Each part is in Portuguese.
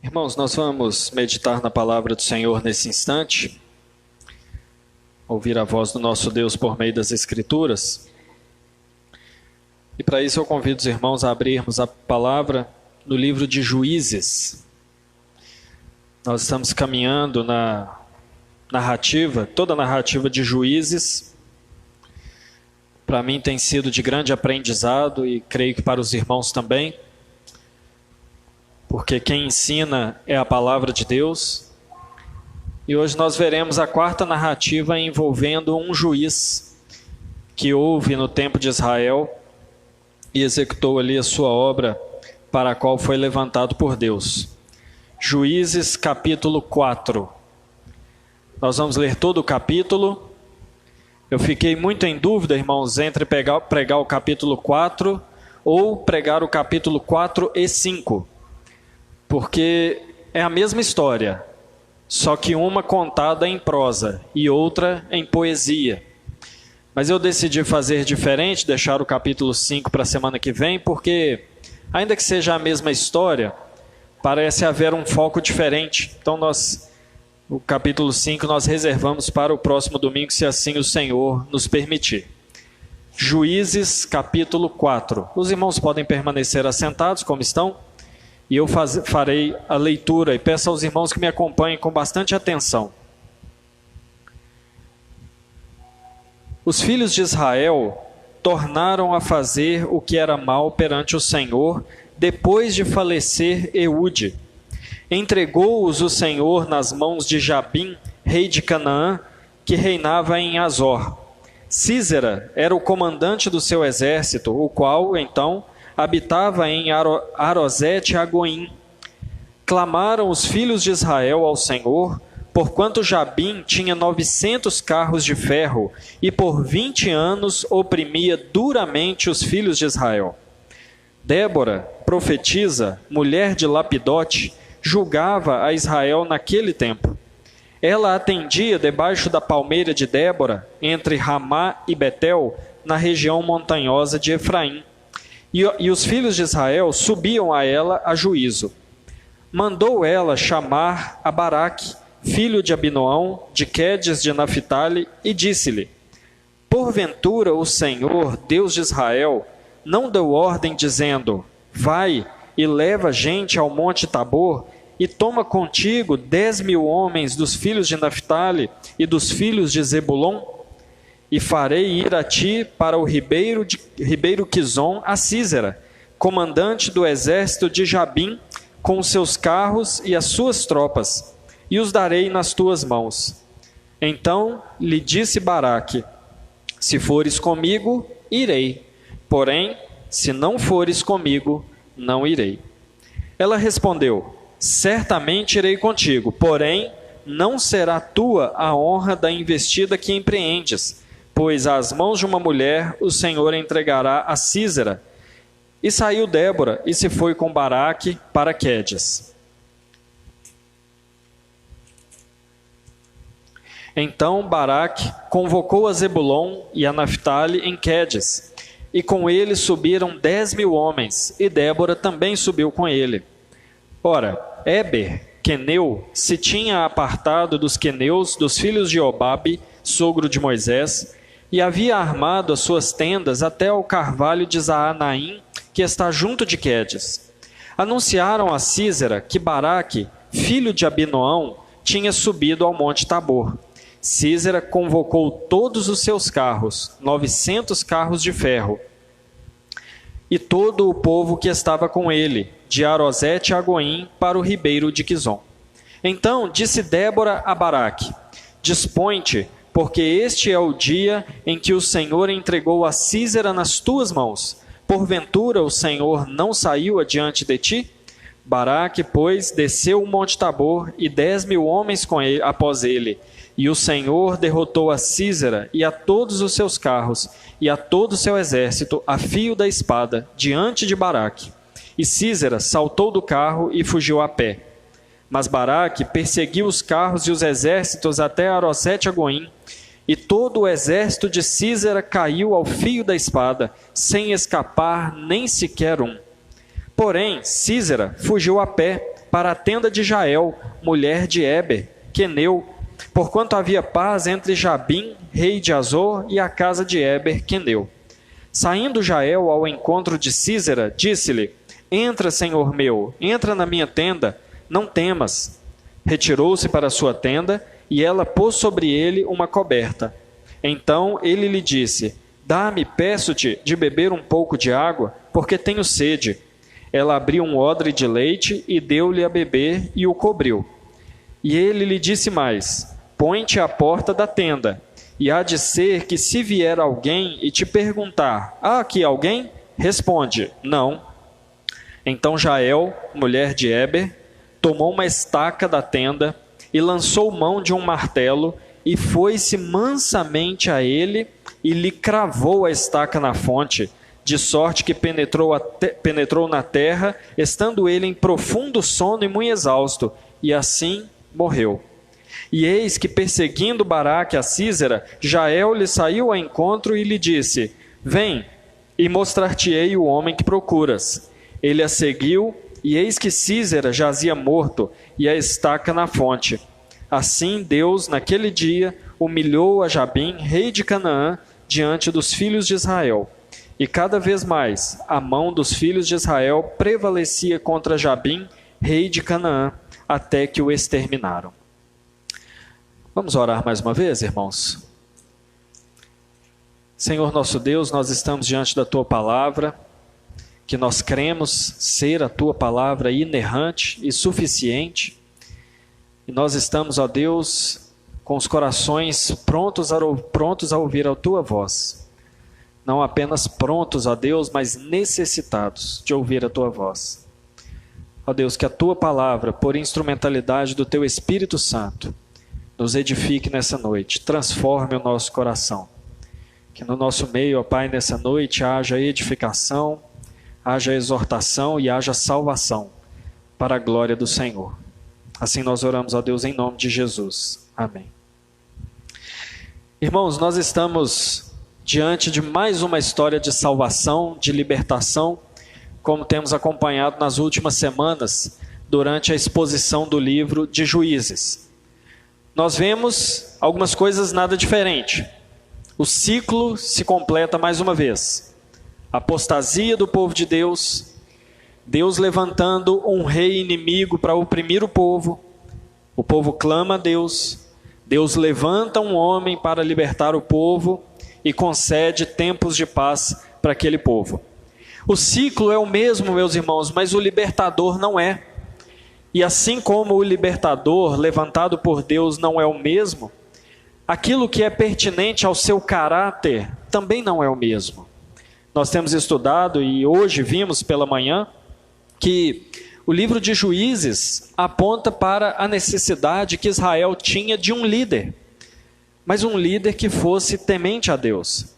Irmãos, nós vamos meditar na palavra do Senhor nesse instante, ouvir a voz do nosso Deus por meio das Escrituras. E para isso eu convido os irmãos a abrirmos a palavra no livro de Juízes. Nós estamos caminhando na narrativa, toda a narrativa de Juízes. Para mim tem sido de grande aprendizado e creio que para os irmãos também, porque quem ensina é a palavra de Deus. E hoje nós veremos a quarta narrativa envolvendo um juiz que houve no tempo de Israel e executou ali a sua obra para a qual foi levantado por Deus. Juízes capítulo 4. Nós vamos ler todo o capítulo. Eu fiquei muito em dúvida, irmãos, entre pregar o capítulo 4 ou pregar o capítulo 4 e 5. Porque é a mesma história, só que uma contada em prosa e outra em poesia. Mas eu decidi fazer diferente, deixar o capítulo 5 para a semana que vem, porque, ainda que seja a mesma história, parece haver um foco diferente. Então, o capítulo 5 nós reservamos para o próximo domingo, se assim o Senhor nos permitir. Juízes, capítulo 4. Os irmãos podem permanecer assentados como estão? E eu farei a leitura e peço aos irmãos que me acompanhem com bastante atenção. Os filhos de Israel tornaram a fazer o que era mal perante o Senhor, depois de falecer Eude. Entregou-os o Senhor nas mãos de Jabim, rei de Canaã, que reinava em Azor. Sísera era o comandante do seu exército, o qual, então, habitava em Arosete-Agoim. Clamaram os filhos de Israel ao Senhor, porquanto Jabim tinha 900 carros de ferro, e por 20 anos oprimia duramente os filhos de Israel. Débora, profetisa, mulher de Lapidote, julgava a Israel naquele tempo. Ela atendia debaixo da palmeira de Débora, entre Ramá e Betel, na região montanhosa de Efraim. E os filhos de Israel subiam a ela a juízo. Mandou ela chamar a Baraque, filho de Abinoão, de Quedes de Naphtali, e disse-lhe: Porventura o Senhor, Deus de Israel, não deu ordem dizendo: Vai e leva gente ao monte Tabor, e toma contigo 10.000 homens dos filhos de Naphtali e dos filhos de Zebulon? E farei ir a ti para o ribeiro Quizon a Sísera, comandante do exército de Jabim, com os seus carros e as suas tropas, e os darei nas tuas mãos. Então lhe disse Baraque: Se fores comigo, irei, porém, se não fores comigo, não irei. Ela respondeu: Certamente irei contigo, porém, não será tua a honra da investida que empreendes, pois às mãos de uma mulher o Senhor entregará a Sísera. E saiu Débora e se foi com Baraque para Quedes. Então Baraque convocou a Zebulon e a Naphtali em Quedes, e com ele subiram 10.000 homens, e Débora também subiu com ele. Ora, Éber, queneu, se tinha apartado dos queneus, dos filhos de Obabe, sogro de Moisés, e havia armado as suas tendas até ao carvalho de Zaanaim, que está junto de Quedes. Anunciaram a Sísera que Baraque, filho de Abinoão, tinha subido ao monte Tabor. Sísera convocou todos os seus carros, 900 carros de ferro, e todo o povo que estava com ele, de Arosete-Agoim para o ribeiro de Quizon. Então disse Débora a Baraque: Dispõe-te, porque este é o dia em que o Senhor entregou a Sísera nas tuas mãos. Porventura o Senhor não saiu adiante de ti? Baraque, pois, desceu o monte Tabor, e 10.000 homens com ele, após ele. E o Senhor derrotou a Sísera e a todos os seus carros, e a todo o seu exército, a fio da espada, diante de Baraque. E Sísera saltou do carro e fugiu a pé. Mas Baraque perseguiu os carros e os exércitos até Arosete-Agoim, e todo o exército de Sísera caiu ao fio da espada, sem escapar nem sequer um. Porém, Sísera fugiu a pé, para a tenda de Jael, mulher de Heber, queneu, porquanto havia paz entre Jabim, rei de Azor, e a casa de Heber, queneu. Saindo Jael ao encontro de Sísera, disse-lhe: entra, senhor meu, entra na minha tenda, não temas. Retirou-se para a sua tenda, e ela pôs sobre ele uma coberta. Então ele lhe disse: dá-me, peço-te, de beber um pouco de água, porque tenho sede. Ela abriu um odre de leite e deu-lhe a beber e o cobriu. E ele lhe disse mais: põe-te à porta da tenda, e há de ser que se vier alguém e te perguntar: há aqui alguém? Responde: não. Então Jael, mulher de Heber, tomou uma estaca da tenda e lançou mão de um martelo e foi-se mansamente a ele e lhe cravou a estaca na fonte, de sorte que penetrou na terra, estando ele em profundo sono e muito exausto, e assim morreu. E eis que, perseguindo Baraque a Sísera, Jael lhe saiu ao encontro e lhe disse: vem, e mostrar-te-ei o homem que procuras. Ele a seguiu, e eis que Sísera jazia morto, e a estaca na fonte. Assim Deus, naquele dia, humilhou a Jabim, rei de Canaã, diante dos filhos de Israel. E cada vez mais a mão dos filhos de Israel prevalecia contra Jabim, rei de Canaã, até que o exterminaram. Vamos orar mais uma vez, irmãos? Senhor nosso Deus, nós estamos diante da Tua palavra, que nós cremos ser a Tua palavra inerrante e suficiente. E nós estamos, ó Deus, com os corações prontos a ouvir a Tua voz. Não apenas prontos, ó Deus, mas necessitados de ouvir a Tua voz. Ó Deus, que a Tua palavra, por instrumentalidade do Teu Espírito Santo, nos edifique nessa noite, transforme o nosso coração. Que no nosso meio, ó Pai, nessa noite haja edificação, haja exortação e haja salvação, para a glória do Senhor. Assim nós oramos, ó Deus, em nome de Jesus. Amém. Irmãos, nós estamos diante de mais uma história de salvação, de libertação, como temos acompanhado nas últimas semanas, durante a exposição do livro de Juízes. Nós vemos algumas coisas nada diferente. O ciclo se completa mais uma vez. Apostasia do povo de Deus, Deus levantando um rei inimigo para oprimir o povo clama a Deus, Deus levanta um homem para libertar o povo e concede tempos de paz para aquele povo. O ciclo é o mesmo, meus irmãos, mas o libertador não é. E assim como o libertador levantado por Deus não é o mesmo, aquilo que é pertinente ao seu caráter também não é o mesmo. Nós temos estudado e hoje vimos pela manhã que o livro de Juízes aponta para a necessidade que Israel tinha de um líder, mas um líder que fosse temente a Deus.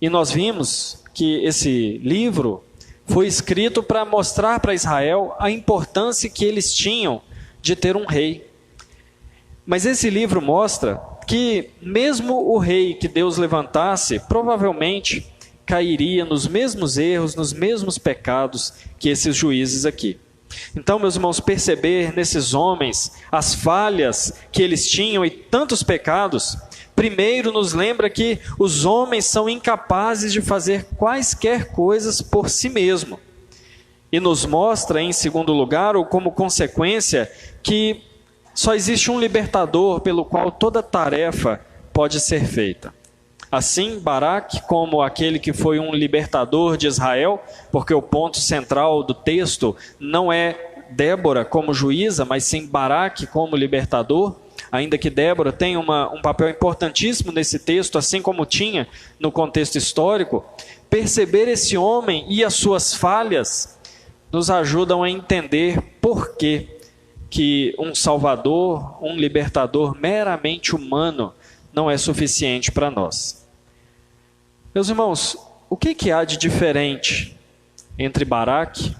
E nós vimos que esse livro foi escrito para mostrar para Israel a importância que eles tinham de ter um rei. Mas esse livro mostra que mesmo o rei que Deus levantasse, provavelmente cairia nos mesmos erros, nos mesmos pecados que esses juízes aqui. Então, meus irmãos, perceber nesses homens as falhas que eles tinham e tantos pecados, primeiro nos lembra que os homens são incapazes de fazer quaisquer coisas por si mesmo. E nos mostra, em segundo lugar, ou como consequência, que só existe um libertador pelo qual toda tarefa pode ser feita. Assim, Baraque, como aquele que foi um libertador de Israel, porque o ponto central do texto não é Débora como juíza, mas sim Baraque como libertador, ainda que Débora tenha um papel importantíssimo nesse texto, assim como tinha no contexto histórico, perceber esse homem e as suas falhas nos ajudam a entender por que um salvador, um libertador meramente humano não é suficiente para nós. Meus irmãos, o que há de diferente entre Baraque,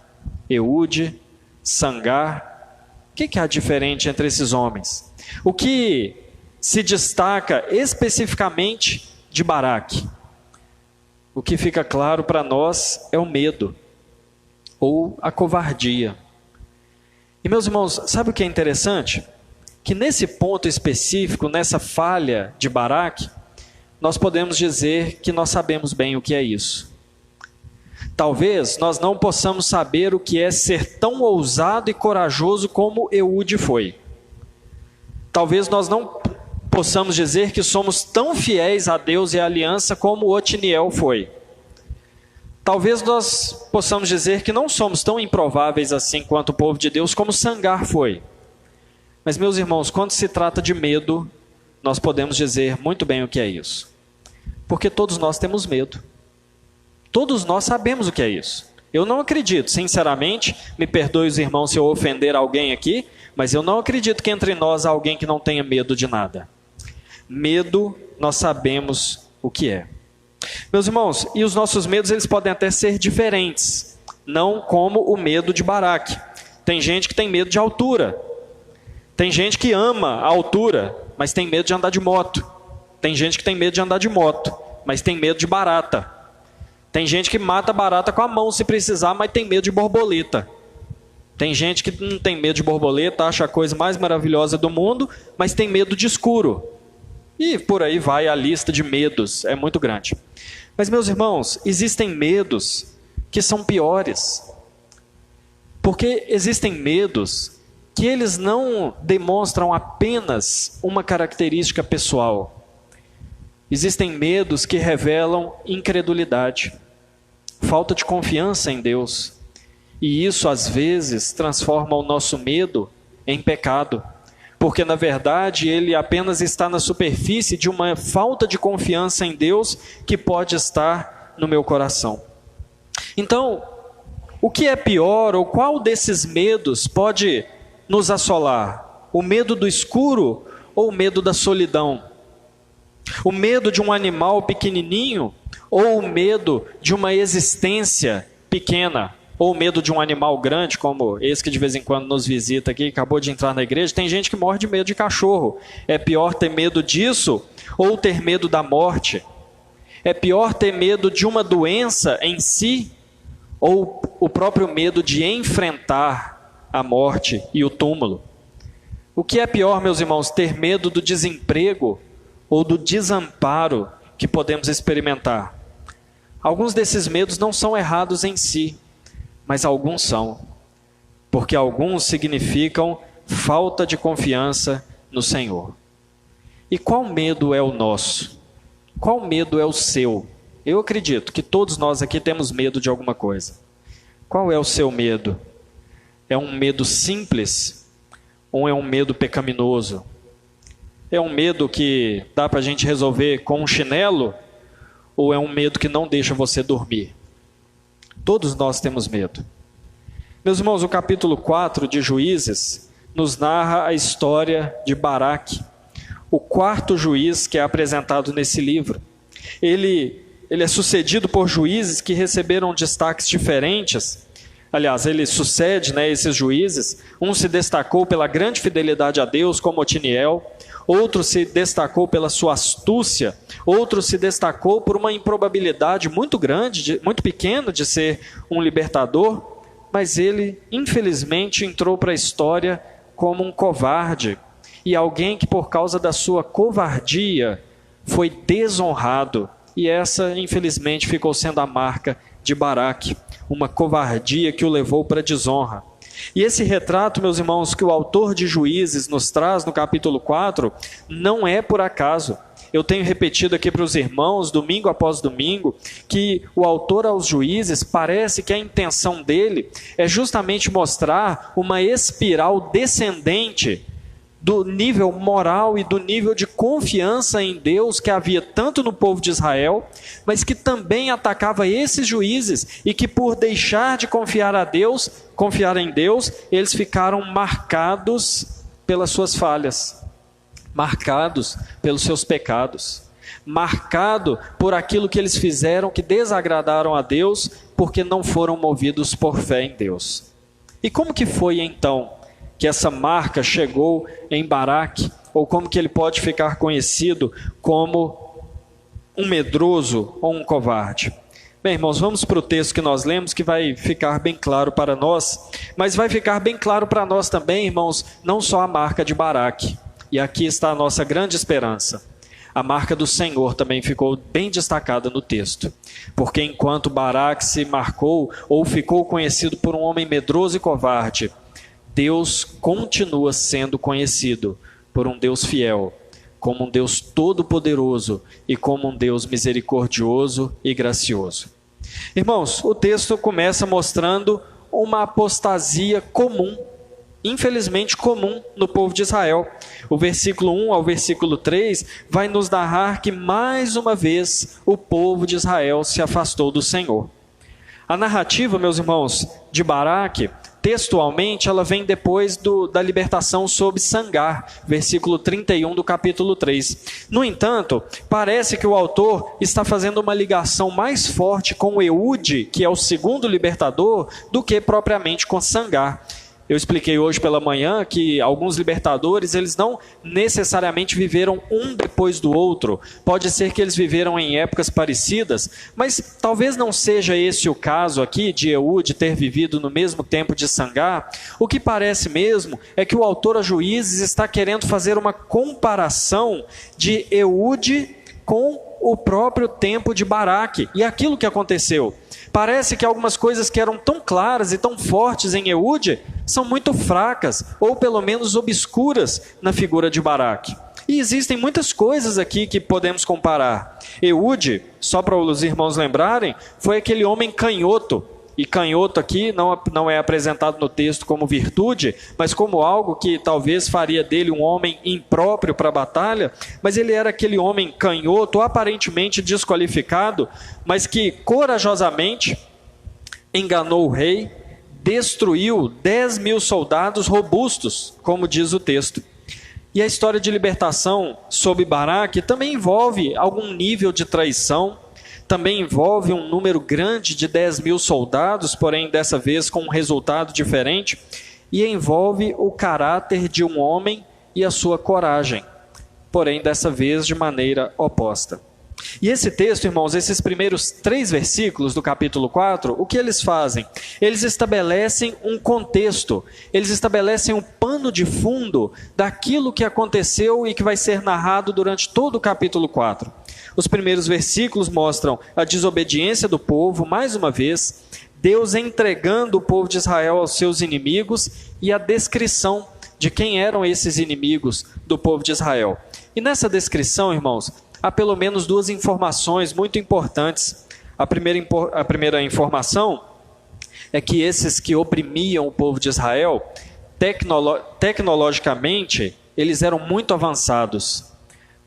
Eude, Sangar? O que há de diferente entre esses homens? O que se destaca especificamente de Baraque? O que fica claro para nós é o medo ou a covardia. E meus irmãos, sabe o que é interessante? Que nesse ponto específico, nessa falha de Baraque, nós podemos dizer que nós sabemos bem o que é isso. Talvez nós não possamos saber o que é ser tão ousado e corajoso como Eude foi. Talvez nós não possamos dizer que somos tão fiéis a Deus e à aliança como Otiniel foi. Talvez nós possamos dizer que não somos tão improváveis assim quanto o povo de Deus como Sangar foi. Mas, meus irmãos, quando se trata de medo, nós podemos dizer muito bem o que é isso. Porque todos nós temos medo. Todos nós sabemos o que é isso. Eu não acredito, sinceramente, me perdoe os irmãos se eu ofender alguém aqui, mas eu não acredito que entre nós há alguém que não tenha medo de nada. Medo, nós sabemos o que é. Meus irmãos, e os nossos medos, eles podem até ser diferentes, não como o medo de Baraque. Tem gente que tem medo de altura. Tem gente que ama a altura, mas tem medo de andar de moto. Tem gente que tem medo de andar de moto, mas tem medo de barata. Tem gente que mata barata com a mão se precisar, mas tem medo de borboleta. Tem gente que não tem medo de borboleta, acha a coisa mais maravilhosa do mundo, mas tem medo de escuro. E por aí vai a lista de medos, é muito grande. Mas, meus irmãos, existem medos que são piores. Porque existem medos que eles não demonstram apenas uma característica pessoal. Existem medos que revelam incredulidade, falta de confiança em Deus. E isso, às vezes, transforma o nosso medo em pecado. Porque, na verdade, ele apenas está na superfície de uma falta de confiança em Deus que pode estar no meu coração. Então, o que é pior, ou qual desses medos pode nos assolar? O medo do escuro ou o medo da solidão? O medo de um animal pequenininho ou o medo de uma existência pequena? Ou o medo de um animal grande, como esse que de vez em quando nos visita aqui, acabou de entrar na igreja? Tem gente que morre de medo de cachorro. É pior ter medo disso ou ter medo da morte? É pior ter medo de uma doença em si ou o próprio medo de enfrentar a morte e o túmulo? O que é pior, meus irmãos, ter medo do desemprego ou do desamparo que podemos experimentar? Alguns desses medos não são errados em si, mas alguns são, porque alguns significam falta de confiança no Senhor. E qual medo é o nosso? Qual medo é o seu? Eu acredito que todos nós aqui temos medo de alguma coisa. Qual é o seu medo? É um medo simples ou é um medo pecaminoso? É um medo que dá para a gente resolver com um chinelo ou é um medo que não deixa você dormir? Todos nós temos medo. Meus irmãos, o capítulo 4 de Juízes nos narra a história de Baraque, o quarto juiz que é apresentado nesse livro. Ele é sucedido por juízes que receberam destaques diferentes. Aliás, ele sucede, esses juízes. Um se destacou pela grande fidelidade a Deus, como Otiniel. Outro se destacou pela sua astúcia. Outro se destacou por uma improbabilidade muito grande, muito pequena de ser um libertador. Mas ele, infelizmente, entrou para a história como um covarde. E alguém que, por causa da sua covardia, foi desonrado. E essa, infelizmente, ficou sendo a marca de Baraque. Uma covardia que o levou para a desonra. E esse retrato, meus irmãos, que o autor de Juízes nos traz no capítulo 4, não é por acaso. Eu tenho repetido aqui para os irmãos, domingo após domingo, que o autor aos Juízes parece que a intenção dele é justamente mostrar uma espiral descendente do nível moral e do nível de confiança em Deus que havia tanto no povo de Israel, mas que também atacava esses juízes e que por deixar de confiar em Deus, eles ficaram marcados pelas suas falhas, marcados pelos seus pecados, marcado por aquilo que eles fizeram que desagradaram a Deus, porque não foram movidos por fé em Deus. E como que foi então que essa marca chegou em Baraque, ou como que ele pode ficar conhecido como um medroso ou um covarde? Bem, irmãos, vamos para o texto que nós lemos, que vai ficar bem claro para nós, mas vai ficar bem claro para nós também, irmãos, não só a marca de Baraque, e aqui está a nossa grande esperança. A marca do Senhor também ficou bem destacada no texto, porque enquanto Baraque se marcou ou ficou conhecido por um homem medroso e covarde, Deus continua sendo conhecido por um Deus fiel, como um Deus todo-poderoso e como um Deus misericordioso e gracioso. Irmãos, o texto começa mostrando uma apostasia comum, infelizmente comum, no povo de Israel. O versículo 1 ao versículo 3 vai nos narrar que mais uma vez o povo de Israel se afastou do Senhor. A narrativa, meus irmãos, de Baraque, textualmente, ela vem depois da libertação sob Sangar, versículo 31 do capítulo 3. No entanto, parece que o autor está fazendo uma ligação mais forte com Eude, que é o segundo libertador, do que propriamente com Sangar. Eu expliquei hoje pela manhã que alguns libertadores, eles não necessariamente viveram um depois do outro. Pode ser que eles viveram em épocas parecidas, mas talvez não seja esse o caso aqui de Eude ter vivido no mesmo tempo de Sangar. O que parece mesmo é que o autor a Juízes está querendo fazer uma comparação de Eude com o próprio tempo de Baraque e aquilo que aconteceu. Parece que algumas coisas que eram tão claras e tão fortes em Eude são muito fracas, ou pelo menos obscuras na figura de Baraque. E existem muitas coisas aqui que podemos comparar. Eude, só para os irmãos lembrarem, foi aquele homem canhoto. E canhoto aqui não é apresentado no texto como virtude, mas como algo que talvez faria dele um homem impróprio para a batalha, mas ele era aquele homem canhoto, aparentemente desqualificado, mas que corajosamente enganou o rei, destruiu 10.000 soldados robustos, como diz o texto. E a história de libertação sob Baraque também envolve algum nível de traição, também envolve um número grande de 10.000 soldados, porém dessa vez com um resultado diferente, e envolve o caráter de um homem e a sua coragem, porém dessa vez de maneira oposta. E esse texto, irmãos, esses primeiros 3 versículos do capítulo 4, o que eles fazem? Eles estabelecem um contexto, eles estabelecem um pano de fundo daquilo que aconteceu e que vai ser narrado durante todo o capítulo 4. Os primeiros versículos mostram a desobediência do povo, mais uma vez, Deus entregando o povo de Israel aos seus inimigos e a descrição de quem eram esses inimigos do povo de Israel. E nessa descrição, irmãos, há pelo menos 2 informações muito importantes. A primeira informação é que esses que oprimiam o povo de Israel, tecnologicamente, eles eram muito avançados.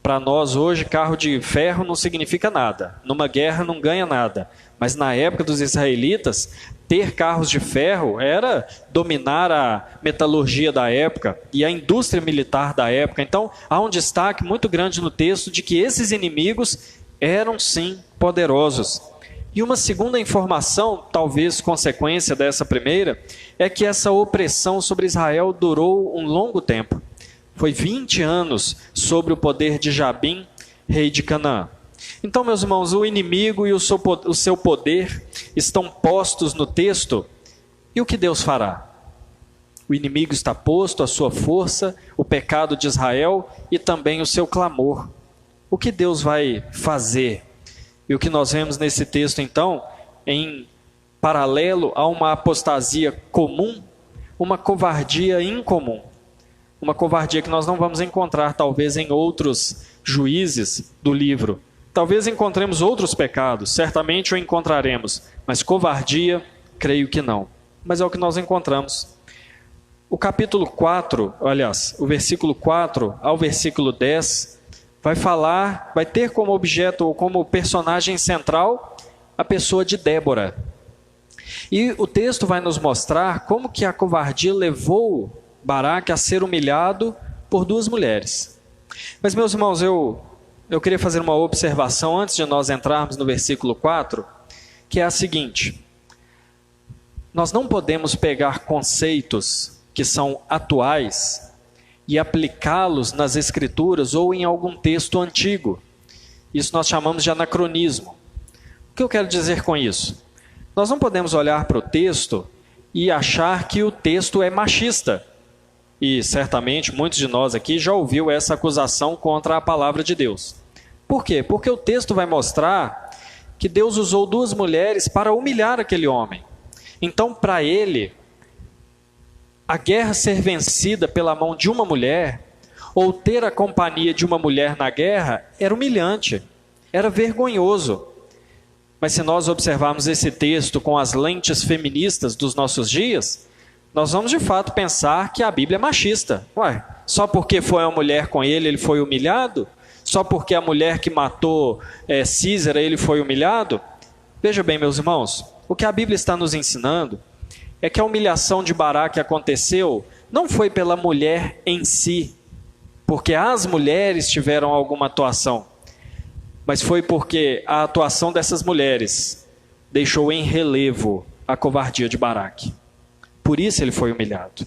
Para nós hoje, carro de ferro não significa nada. Numa guerra não ganha nada. Mas na época dos israelitas, ter carros de ferro era dominar a metalurgia da época e a indústria militar da época. Então, há um destaque muito grande no texto de que esses inimigos eram sim poderosos. E uma segunda informação, talvez consequência dessa primeira, é que essa opressão sobre Israel durou um longo tempo. Foi 20 anos sobre o poder de Jabim, rei de Canaã. Então, meus irmãos, o inimigo e o seu poder estão postos no texto. E o que Deus fará? O inimigo está posto, a sua força, o pecado de Israel e também o seu clamor. O que Deus vai fazer? E o que nós vemos nesse texto, então, em paralelo a uma apostasia comum, uma covardia incomum. Uma covardia que nós não vamos encontrar, talvez, em outros juízes do livro. Talvez encontremos outros pecados, certamente o encontraremos, mas covardia, creio que não. Mas é o que nós encontramos. O capítulo 4, aliás, o versículo 4 ao versículo 10, vai ter como objeto ou como personagem central a pessoa de Débora. E o texto vai nos mostrar como que a covardia levou Baraque a ser humilhado por 2 mulheres. Mas, meus irmãos, eu queria fazer uma observação antes de nós entrarmos no versículo 4, que é a seguinte: nós não podemos pegar conceitos que são atuais e aplicá-los nas Escrituras ou em algum texto antigo. Isso nós chamamos de anacronismo. O que eu quero dizer com isso? Nós não podemos olhar para o texto e achar que o texto é machista. E certamente muitos de nós aqui já ouviu essa acusação contra a palavra de Deus. Por quê? Porque o texto vai mostrar que Deus usou duas mulheres para humilhar aquele homem. Então, para ele, a guerra ser vencida pela mão de uma mulher, ou ter a companhia de uma mulher na guerra, era humilhante, era vergonhoso. Mas se nós observarmos esse texto com as lentes feministas dos nossos dias, nós vamos de fato pensar que a Bíblia é machista. Ué, só porque foi uma mulher com ele foi humilhado? Só porque a mulher que matou Císera, ele foi humilhado? Veja bem, meus irmãos, o que a Bíblia está nos ensinando é que a humilhação de Baraque aconteceu não foi pela mulher em si, porque as mulheres tiveram alguma atuação, mas foi porque a atuação dessas mulheres deixou em relevo a covardia de Baraque. Por isso ele foi humilhado.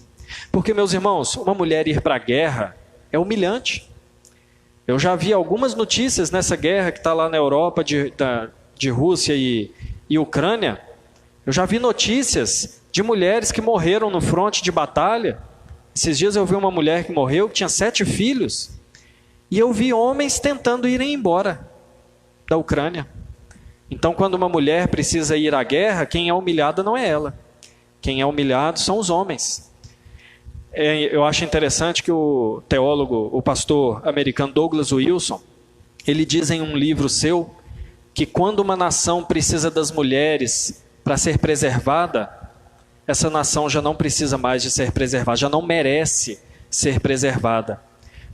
Porque, meus irmãos, uma mulher ir para a guerra é humilhante. Eu já vi algumas notícias nessa guerra que está lá na Europa, de Rússia e Ucrânia. Eu já vi notícias de mulheres que morreram no fronte de batalha. Esses dias eu vi uma mulher que morreu, que tinha 7 filhos. E eu vi homens tentando irem embora da Ucrânia. Então, quando uma mulher precisa ir à guerra, quem é humilhada não é ela. Quem é humilhado são os homens. Eu acho interessante que o teólogo, o pastor americano Douglas Wilson, ele diz em um livro seu que quando uma nação precisa das mulheres para ser preservada, essa nação já não precisa mais de ser preservada, já não merece ser preservada.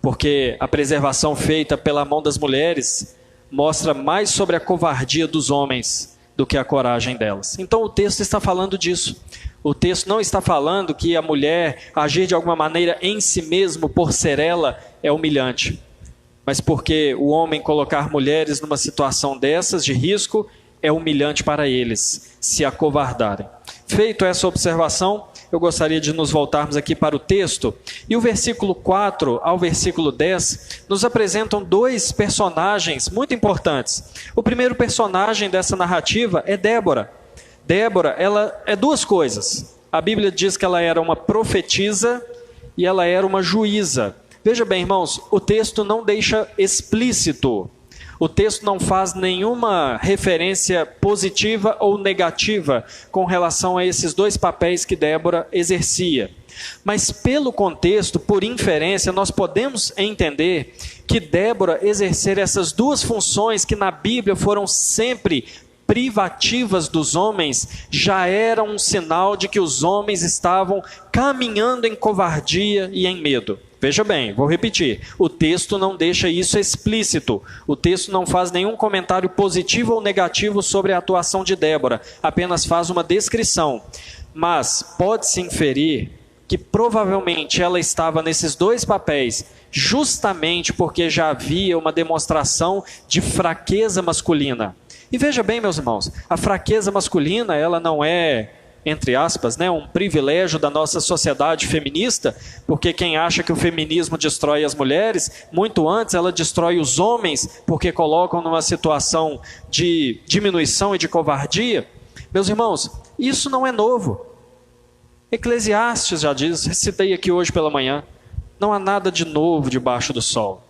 Porque a preservação feita pela mão das mulheres mostra mais sobre a covardia dos homens do que a coragem delas. Então o texto está falando disso. O texto não está falando que a mulher agir de alguma maneira em si mesmo, por ser ela, é humilhante. Mas porque o homem colocar mulheres numa situação dessas, de risco, é humilhante para eles, se acovardarem. Feito essa observação, eu gostaria de nos voltarmos aqui para o texto. E o versículo 4 ao versículo 10 nos apresentam 2 personagens muito importantes. O primeiro personagem dessa narrativa é Débora. Débora, ela é 2 coisas. A Bíblia diz que ela era uma profetisa e ela era uma juíza. Veja bem, irmãos, o texto não deixa explícito. O texto não faz nenhuma referência positiva ou negativa com relação a esses 2 papéis que Débora exercia. Mas pelo contexto, por inferência, nós podemos entender que Débora exercer essas 2 funções que na Bíblia foram sempre privativas dos homens, já era um sinal de que os homens estavam caminhando em covardia e em medo. Veja bem, vou repetir, o texto não deixa isso explícito, o texto não faz nenhum comentário positivo ou negativo sobre a atuação de Débora, apenas faz uma descrição. Mas pode-se inferir que provavelmente ela estava nesses 2 papéis, justamente porque já havia uma demonstração de fraqueza masculina. E veja bem, meus irmãos, a fraqueza masculina, ela não é, entre aspas, um privilégio da nossa sociedade feminista, porque quem acha que o feminismo destrói as mulheres, muito antes ela destrói os homens, porque colocam numa situação de diminuição e de covardia. Meus irmãos, isso não é novo. Eclesiastes já diz, citei aqui hoje pela manhã, não há nada de novo debaixo do sol.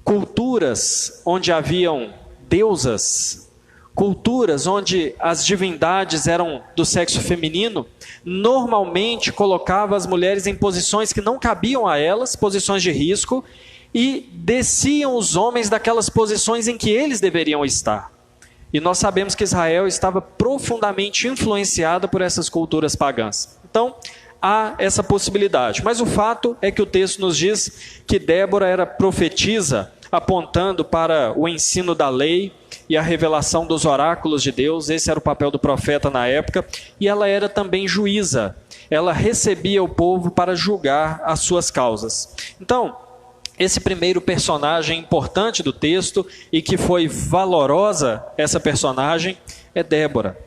Culturas onde haviam deusas, culturas onde as divindades eram do sexo feminino, normalmente colocavam as mulheres em posições que não cabiam a elas, posições de risco, e desciam os homens daquelas posições em que eles deveriam estar. E nós sabemos que Israel estava profundamente influenciada por essas culturas pagãs. Então, há essa possibilidade. Mas o fato é que o texto nos diz que Débora era profetisa, apontando para o ensino da lei e a revelação dos oráculos de Deus. Esse era o papel do profeta na época. E ela era também juíza. Ela recebia o povo para julgar as suas causas. Então, esse primeiro personagem importante do texto, e que foi valorosa essa personagem, é Débora.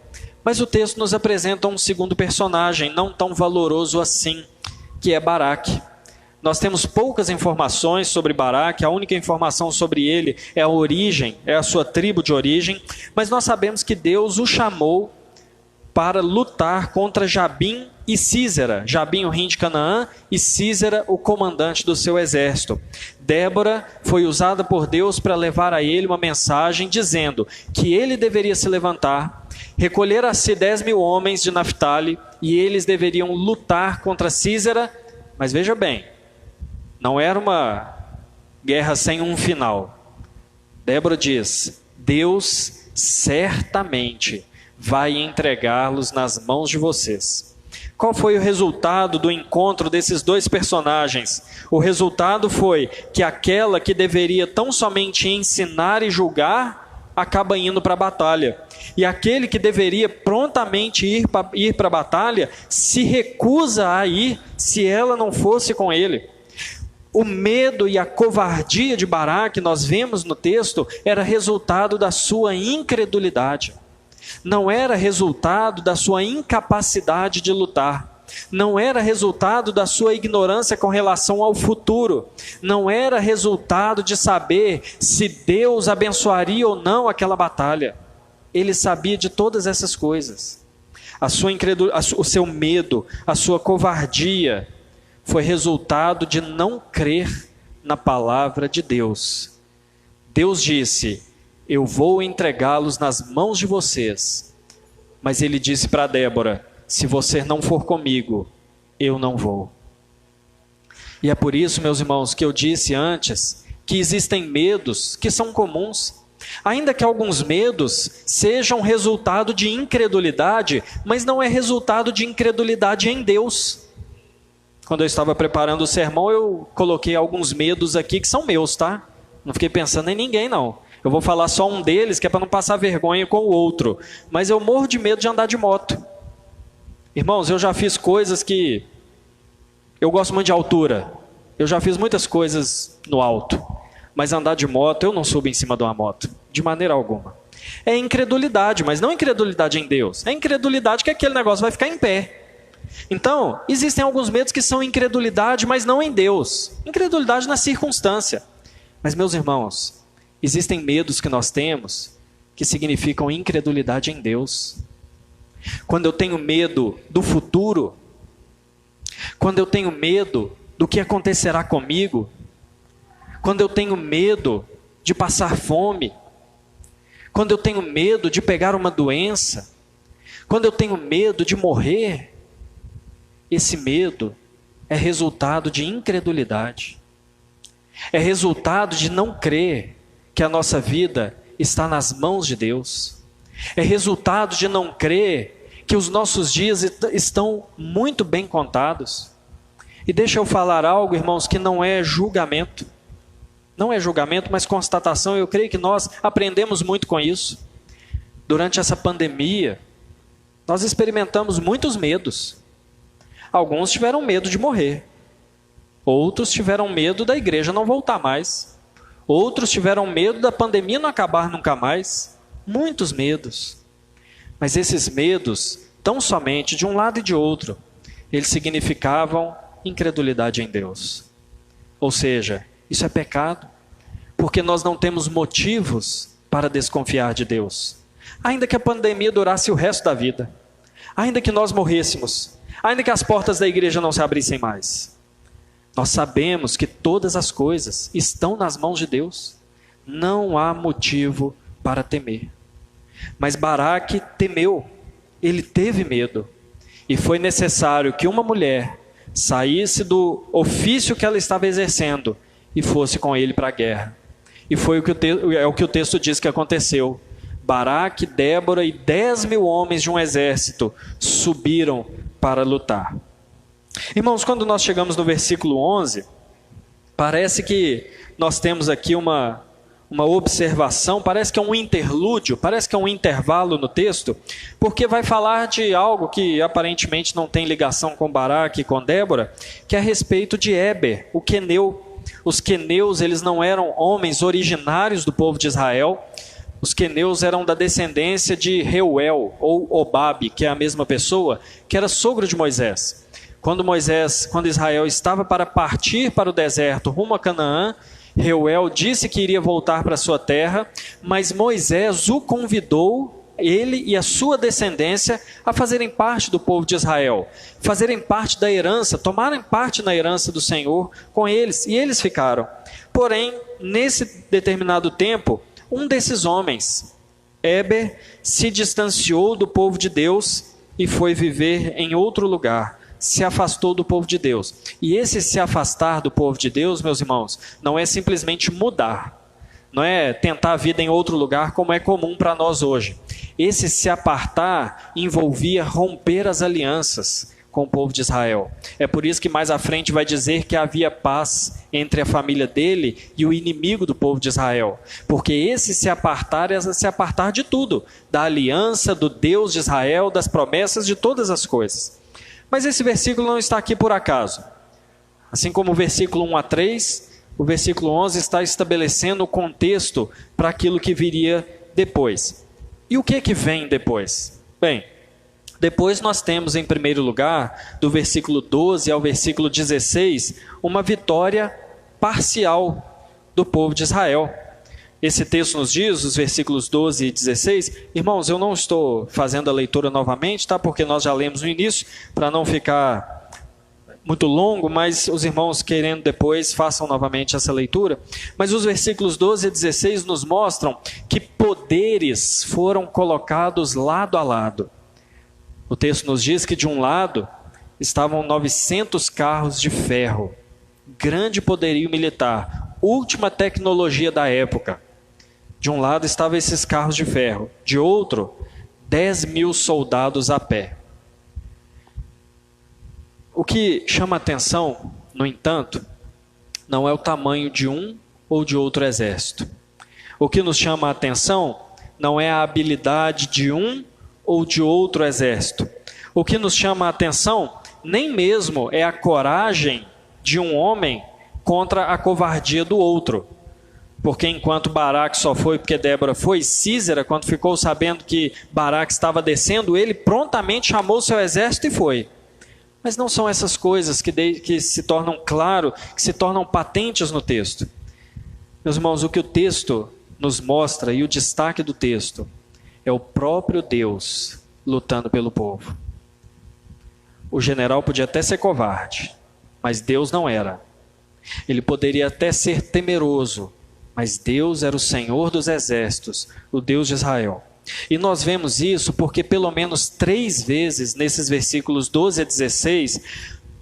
Mas o texto nos apresenta um segundo personagem, não tão valoroso assim, que é Baraque. Nós temos poucas informações sobre Baraque, a única informação sobre ele é a origem, é a sua tribo de origem, mas nós sabemos que Deus o chamou para lutar contra Jabim e Sísera. Jabim, o rei de Canaã, e Sísera, o comandante do seu exército. Débora foi usada por Deus para levar a ele uma mensagem dizendo que ele deveria se levantar, recolher a si 10.000 homens de Naftali, e eles deveriam lutar contra Sísera. Mas veja bem, não era uma guerra sem um final. Débora diz: Deus certamente vai entregá-los nas mãos de vocês. Qual foi o resultado do encontro desses dois personagens? O resultado foi que aquela que deveria tão somente ensinar e julgar, acaba indo para a batalha. E aquele que deveria prontamente ir para a batalha, se recusa a ir, se ela não fosse com ele. O medo e a covardia de Baraque, nós vemos no texto, era resultado da sua incredulidade. Não era resultado da sua incapacidade de lutar. Não era resultado da sua ignorância com relação ao futuro. Não era resultado de saber se Deus abençoaria ou não aquela batalha. Ele sabia de todas essas coisas. O seu medo, a sua covardia foi resultado de não crer na palavra de Deus. Deus disse: eu vou entregá-los nas mãos de vocês. Mas ele disse para Débora: se você não for comigo, eu não vou. E é por isso, meus irmãos, que eu disse antes que existem medos que são comuns. Ainda que alguns medos sejam resultado de incredulidade, mas não é resultado de incredulidade em Deus. Quando eu estava preparando o sermão, eu coloquei alguns medos aqui que são meus, tá? Não fiquei pensando em ninguém, não. Eu vou falar só um deles, que é para não passar vergonha com o outro. Mas eu morro de medo de andar de moto. Irmãos, eu já fiz coisas que... Eu gosto muito de altura. Eu já fiz muitas coisas no alto. Mas andar de moto, eu não subo em cima de uma moto. De maneira alguma. É incredulidade, mas não incredulidade em Deus. É incredulidade que aquele negócio vai ficar em pé. Então, existem alguns medos que são incredulidade, mas não em Deus. Incredulidade na circunstância. Mas, meus irmãos, existem medos que nós temos que significam incredulidade em Deus. Quando eu tenho medo do futuro, quando eu tenho medo do que acontecerá comigo, quando eu tenho medo de passar fome, quando eu tenho medo de pegar uma doença, quando eu tenho medo de morrer, esse medo é resultado de incredulidade. É resultado de não crer que a nossa vida está nas mãos de Deus. É resultado de não crer que os nossos dias estão muito bem contados. E deixa eu falar algo, irmãos, que não é julgamento. Não é julgamento, mas constatação. Eu creio que nós aprendemos muito com isso. Durante essa pandemia, nós experimentamos muitos medos. Alguns tiveram medo de morrer. Outros tiveram medo da igreja não voltar mais. Outros tiveram medo da pandemia não acabar nunca mais. Muitos medos. Mas esses medos, tão somente de um lado e de outro, eles significavam incredulidade em Deus. Ou seja, isso é pecado, porque nós não temos motivos para desconfiar de Deus. Ainda que a pandemia durasse o resto da vida, ainda que nós morrêssemos, ainda que as portas da igreja não se abrissem mais, nós sabemos que todas as coisas estão nas mãos de Deus. Não há motivo para temer. Mas Baraque temeu, ele teve medo. E foi necessário que uma mulher saísse do ofício que ela estava exercendo e fosse com ele para a guerra. E foi o que o texto diz que aconteceu. Baraque, Débora e 10.000 homens de um exército subiram para lutar. Irmãos, quando nós chegamos no versículo 11, parece que nós temos aqui uma observação, parece que é um interlúdio, parece que é um intervalo no texto, porque vai falar de algo que aparentemente não tem ligação com Baraque e com Débora, que é a respeito de Éber, o queneu. Os queneus, eles não eram homens originários do povo de Israel. Os queneus eram da descendência de Reuel ou Obabe, que é a mesma pessoa, que era sogro de Moisés. Quando Israel estava para partir para o deserto rumo a Canaã, Reuel disse que iria voltar para sua terra, mas Moisés o convidou, ele e a sua descendência, a fazerem parte do povo de Israel, fazerem parte da herança, tomarem parte na herança do Senhor com eles, e eles ficaram. Porém, nesse determinado tempo, um desses homens, Éber, se distanciou do povo de Deus e foi viver em outro lugar, se afastou do povo de Deus. E esse se afastar do povo de Deus, meus irmãos, não é simplesmente mudar, não é tentar a vida em outro lugar como é comum para nós hoje. Esse se apartar envolvia romper as alianças com o povo de Israel. É por isso que mais à frente vai dizer que havia paz entre a família dele e o inimigo do povo de Israel. Porque esse se apartar é se apartar de tudo, da aliança, do Deus de Israel, das promessas, de todas as coisas. Mas esse versículo não está aqui por acaso. Assim como o versículo 1 a 3, o versículo 11 está estabelecendo o contexto para aquilo que viria depois. E o que vem depois? Bem, depois nós temos em primeiro lugar, do versículo 12 ao versículo 16, uma vitória parcial do povo de Israel. Esse texto nos diz, os versículos 12 e 16, irmãos, eu não estou fazendo a leitura novamente, tá? Porque nós já lemos no início, para não ficar muito longo, mas os irmãos querendo depois, façam novamente essa leitura. Mas os versículos 12 e 16 nos mostram que poderes foram colocados lado a lado. O texto nos diz que de um lado estavam 900 carros de ferro, grande poderio militar, última tecnologia da época. De um lado estavam esses carros de ferro, de outro, 10.000 soldados a pé. O que chama atenção, no entanto, não é o tamanho de um ou de outro exército. O que nos chama a atenção não é a habilidade de um ou de outro exército. O que nos chama a atenção nem mesmo é a coragem de um homem contra a covardia do outro. Porque enquanto Baraque só foi porque Débora foi, Sísera, quando ficou sabendo que Baraque estava descendo, ele prontamente chamou seu exército e foi. Mas não são essas coisas que se tornam claro, que se tornam patentes no texto. Meus irmãos, o que o texto nos mostra e o destaque do texto é o próprio Deus lutando pelo povo. O general podia até ser covarde, mas Deus não era. Ele poderia até ser temeroso, mas Deus era o Senhor dos exércitos, o Deus de Israel. E nós vemos isso porque pelo menos 3 vezes nesses versículos 12 a 16,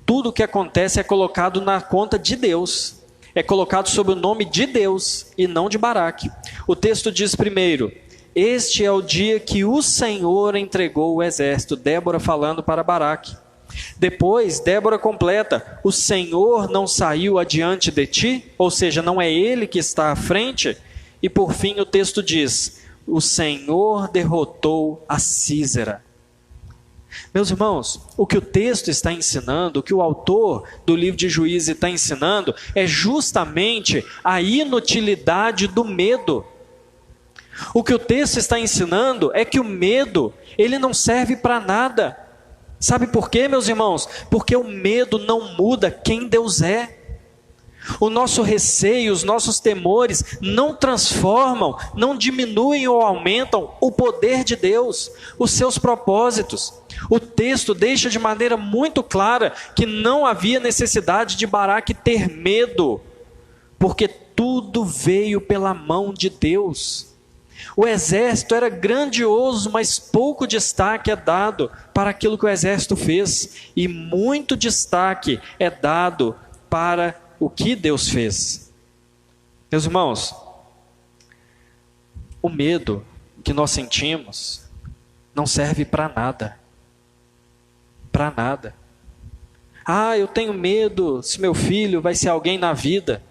tudo o que acontece é colocado na conta de Deus. É colocado sob o nome de Deus e não de Baraque. O texto diz primeiro, este é o dia que o Senhor entregou o exército. Débora falando para Baraque. Depois, Débora completa, o Senhor não saiu adiante de ti? Ou seja, não é ele que está à frente? E por fim o texto diz, o Senhor derrotou a Sísera. Meus irmãos, o que o texto está ensinando, o que o autor do livro de Juízes está ensinando, é justamente a inutilidade do medo. O que o texto está ensinando é que o medo, ele não serve para nada. Sabe por quê, meus irmãos? Porque o medo não muda quem Deus é. O nosso receio, os nossos temores não transformam, não diminuem ou aumentam o poder de Deus, os seus propósitos. O texto deixa de maneira muito clara que não havia necessidade de Baraque ter medo, porque tudo veio pela mão de Deus. O exército era grandioso, mas pouco destaque é dado para aquilo que o exército fez, e muito destaque é dado para o que Deus fez. Meus irmãos, o medo que nós sentimos não serve para nada. Para nada. Ah, eu tenho medo se meu filho vai ser alguém na vida.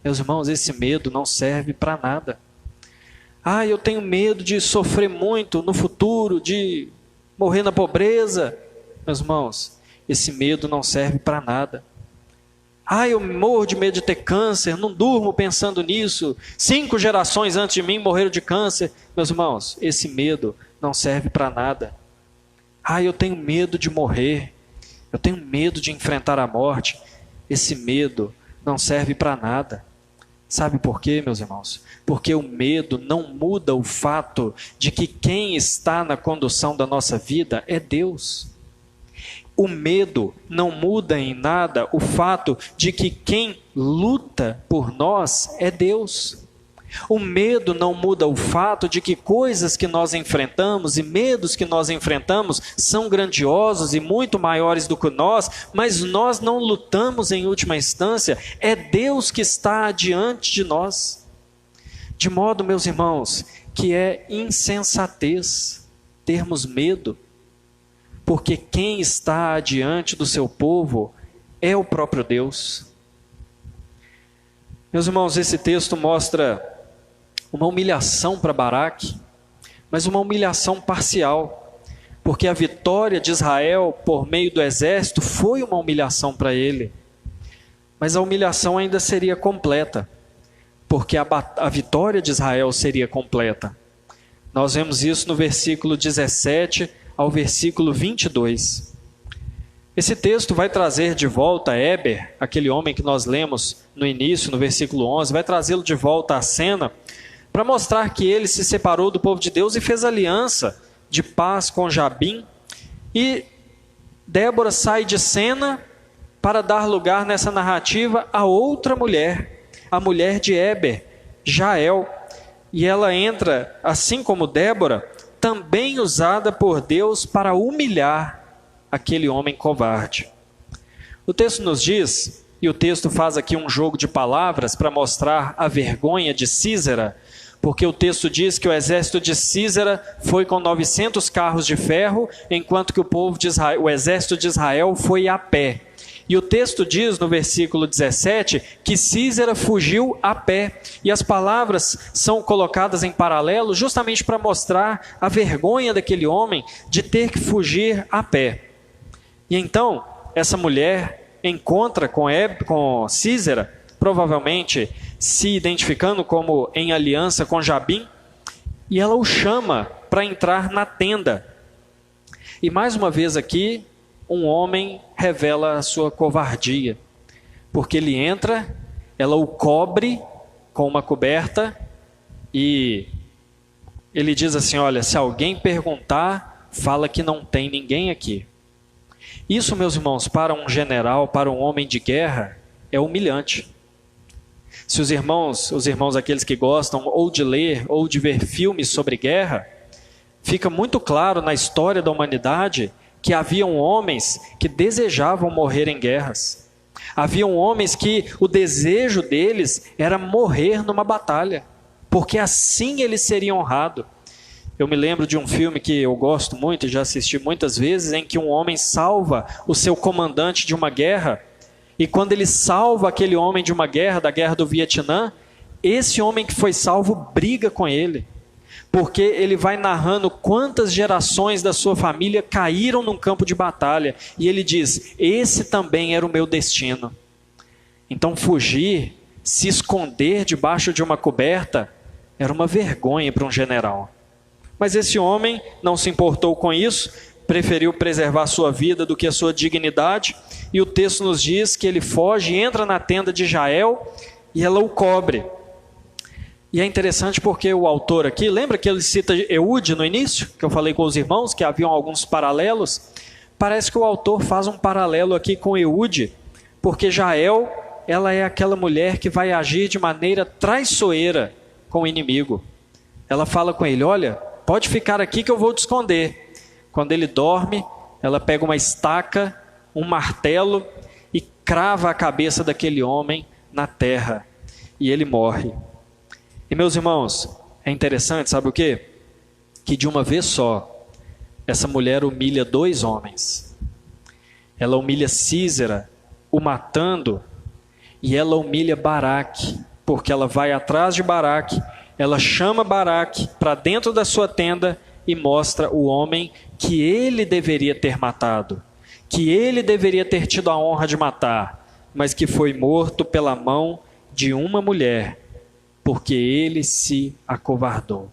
Meus irmãos, esse medo não serve para nada. Ah, eu tenho medo de sofrer muito no futuro, de morrer na pobreza. Meus irmãos, esse medo não serve para nada. Ah, eu morro de medo de ter câncer, não durmo pensando nisso. 5 gerações antes de mim morreram de câncer. Meus irmãos, esse medo não serve para nada. Ah, eu tenho medo de morrer. eu tenho medo de enfrentar a morte. Esse medo não serve para nada. Sabe por quê, meus irmãos? Porque o medo não muda o fato de que quem está na condução da nossa vida é Deus. O medo não muda em nada o fato de que quem luta por nós é Deus. O medo não muda o fato de que coisas que nós enfrentamos e medos que nós enfrentamos são grandiosos e muito maiores do que nós, mas nós não lutamos em última instância, é Deus que está diante de nós. De modo, meus irmãos, que é insensatez termos medo, porque quem está diante do seu povo é o próprio Deus. Meus irmãos, esse texto mostra uma humilhação para Baraque, mas uma humilhação parcial, porque a vitória de Israel por meio do exército foi uma humilhação para ele, mas a humilhação ainda seria completa, porque a vitória de Israel seria completa. Nós vemos isso no versículo 17 ao versículo 22. Esse texto vai trazer de volta Éber, aquele homem que nós lemos no início, no versículo 11, vai trazê-lo de volta à cena, para mostrar que ele se separou do povo de Deus e fez aliança de paz com Jabim. E Débora sai de cena para dar lugar nessa narrativa a outra mulher, a mulher de Éber, Jael. E ela entra, assim como Débora, também usada por Deus para humilhar aquele homem covarde. O texto nos diz, e o texto faz aqui um jogo de palavras para mostrar a vergonha de Sísera, porque o texto diz que o exército de Sísera foi com 900 carros de ferro, enquanto que o exército de Israel foi a pé. E o texto diz no versículo 17 que Sísera fugiu a pé. E as palavras são colocadas em paralelo justamente para mostrar a vergonha daquele homem de ter que fugir a pé. E então, essa mulher encontra com Sísera, provavelmente se identificando como em aliança com Jabim, e ela o chama para entrar na tenda. E mais uma vez aqui, um homem revela a sua covardia, porque ele entra, ela o cobre com uma coberta, e ele diz assim: olha, se alguém perguntar, fala que não tem ninguém aqui. Isso, meus irmãos, para um general, para um homem de guerra, é humilhante. Se os irmãos aqueles que gostam ou de ler ou de ver filmes sobre guerra, fica muito claro na história da humanidade que haviam homens que desejavam morrer em guerras. Haviam homens que o desejo deles era morrer numa batalha, porque assim eles seriam honrados. Eu me lembro de um filme que eu gosto muito e já assisti muitas vezes, em que um homem salva o seu comandante de uma guerra. E quando ele salva aquele homem de uma guerra, da guerra do Vietnã, esse homem que foi salvo briga com ele, porque ele vai narrando quantas gerações da sua família caíram num campo de batalha, e ele diz: esse também era o meu destino. Então fugir, se esconder debaixo de uma coberta, era uma vergonha para um general. Mas esse homem não se importou com isso, preferiu preservar sua vida do que a sua dignidade, e o texto nos diz que ele foge e entra na tenda de Jael, e ela o cobre. E é interessante porque o autor aqui, lembra que ele cita Eude no início, que eu falei com os irmãos, que haviam alguns paralelos? Parece que o autor faz um paralelo aqui com Eude, porque Jael, ela é aquela mulher que vai agir de maneira traiçoeira com o inimigo. Ela fala com ele: olha, pode ficar aqui que eu vou te esconder. Quando ele dorme, ela pega uma estaca, um martelo e crava a cabeça daquele homem na terra, e ele morre. E meus irmãos, é interessante, sabe o quê? Que de uma vez só, essa mulher humilha dois homens. Ela humilha Sísera, o matando, e ela humilha Baraque, porque ela vai atrás de Baraque, ela chama Baraque para dentro da sua tenda e mostra o homem que ele deveria ter matado, que ele deveria ter tido a honra de matar, mas que foi morto pela mão de uma mulher, porque ele se acovardou,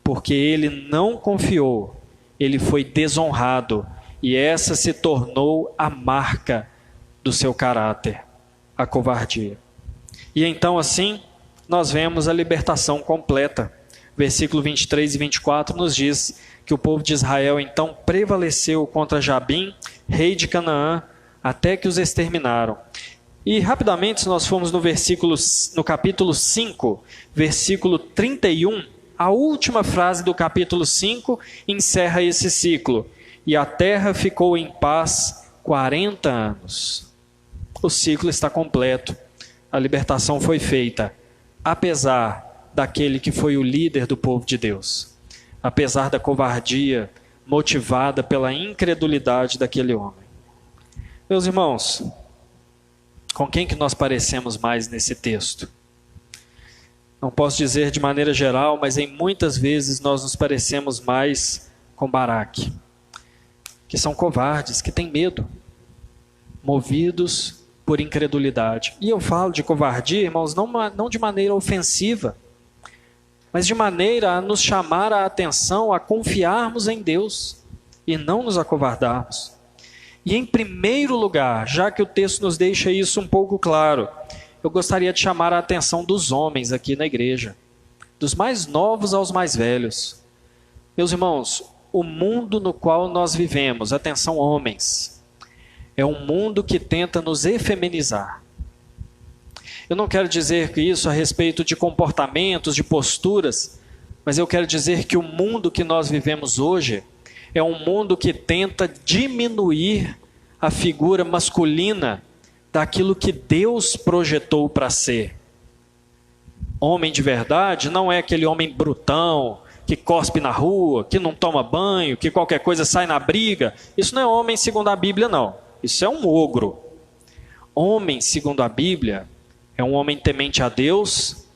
porque ele não confiou, ele foi desonrado, e essa se tornou a marca do seu caráter, a covardia. E então assim, nós vemos a libertação completa. Versículo 23 e 24 nos diz que o povo de Israel então prevaleceu contra Jabim, rei de Canaã, até que os exterminaram. E rapidamente, se nós formos no capítulo 5, versículo 31, a última frase do capítulo 5 encerra esse ciclo. E a terra ficou em paz 40 anos. O ciclo está completo. A libertação foi feita, apesar daquele que foi o líder do povo de Deus. Apesar da covardia motivada pela incredulidade daquele homem. Meus irmãos, com quem que nós parecemos mais nesse texto? Não posso dizer de maneira geral, mas em muitas vezes nós nos parecemos mais com Baraque, que são covardes, que têm medo, movidos por incredulidade. E eu falo de covardia, irmãos, não de maneira ofensiva, mas de maneira a nos chamar a atenção, a confiarmos em Deus e não nos acovardarmos. E em primeiro lugar, já que o texto nos deixa isso um pouco claro, eu gostaria de chamar a atenção dos homens aqui na igreja, dos mais novos aos mais velhos. Meus irmãos, o mundo no qual nós vivemos, atenção homens, é um mundo que tenta nos efeminizar. Eu não quero dizer que isso a respeito de comportamentos, de posturas, mas eu quero dizer que o mundo que nós vivemos hoje é um mundo que tenta diminuir a figura masculina daquilo que Deus projetou para ser. Homem de verdade não é aquele homem brutão, que cospe na rua, que não toma banho, que qualquer coisa sai na briga. Isso não é homem segundo a Bíblia, não. Isso é um ogro. Homem segundo a Bíblia é um homem temente a Deus,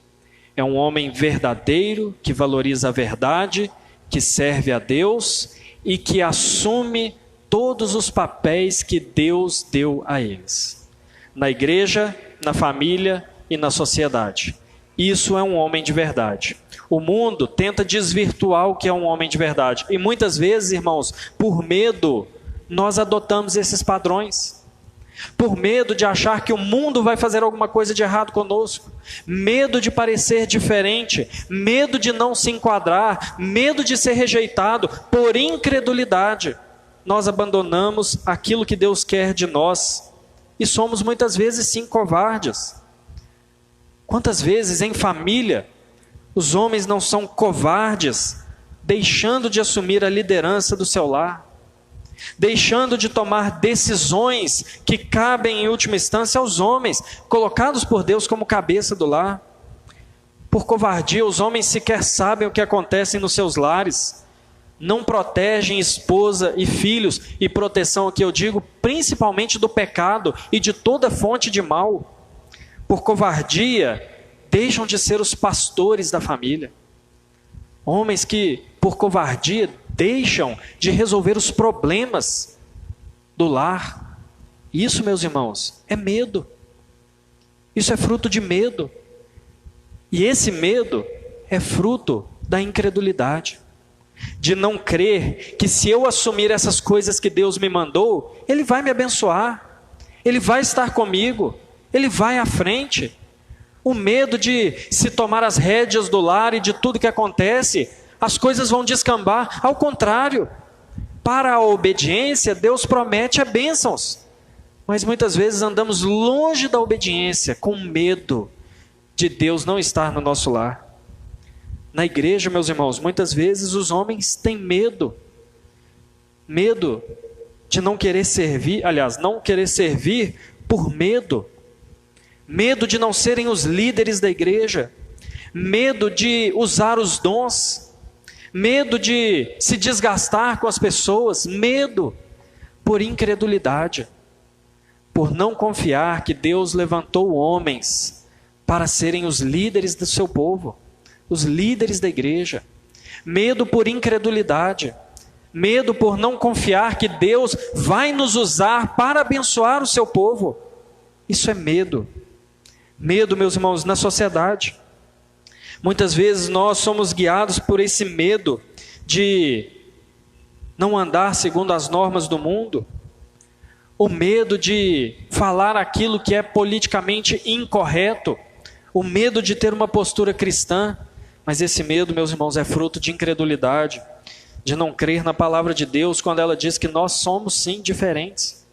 é um homem verdadeiro, que valoriza a verdade, que serve a Deus e que assume todos os papéis que Deus deu a eles. Na igreja, na família e na sociedade. Isso é um homem de verdade. O mundo tenta desvirtuar o que é um homem de verdade. E muitas vezes, irmãos, por medo, nós adotamos esses padrões. Por medo de achar que o mundo vai fazer alguma coisa de errado conosco. Medo de parecer diferente. Medo de não se enquadrar. Medo de ser rejeitado. Por incredulidade, nós abandonamos aquilo que Deus quer de nós. E somos muitas vezes sim covardes. Quantas vezes em família os homens não são covardes, deixando de assumir a liderança do seu lar, deixando de tomar decisões que cabem em última instância aos homens, colocados por Deus como cabeça do lar. Por covardia, os homens sequer sabem o que acontece nos seus lares, não protegem esposa e filhos, e proteção aqui eu digo principalmente do pecado e de toda fonte de mal. Por covardia, deixam de ser os pastores da família. Homens que, por covardia, deixam de resolver os problemas do lar. Isso, meus irmãos, é medo. Isso é fruto de medo. E esse medo é fruto da incredulidade. De não crer que se eu assumir essas coisas que Deus me mandou, Ele vai me abençoar. Ele vai estar comigo. Ele vai à frente. O medo de se tomar as rédeas do lar e de tudo que acontece, as coisas vão descambar. Ao contrário, para a obediência, Deus promete bênçãos. Mas muitas vezes andamos longe da obediência, com medo de Deus não estar no nosso lar. Na igreja, meus irmãos, muitas vezes os homens têm medo. Medo de não querer servir, não querer servir por medo. Medo de não serem os líderes da igreja, medo de usar os dons, medo de se desgastar com as pessoas, medo por incredulidade, por não confiar que Deus levantou homens para serem os líderes do seu povo, os líderes da igreja, medo por incredulidade, medo por não confiar que Deus vai nos usar para abençoar o seu povo. Isso é medo. Medo, meus irmãos, na sociedade. Muitas vezes nós somos guiados por esse medo de não andar segundo as normas do mundo, o medo de falar aquilo que é politicamente incorreto, o medo de ter uma postura cristã. Mas esse medo, meus irmãos, é fruto de incredulidade, de não crer na palavra de Deus quando ela diz que nós somos sim diferentes,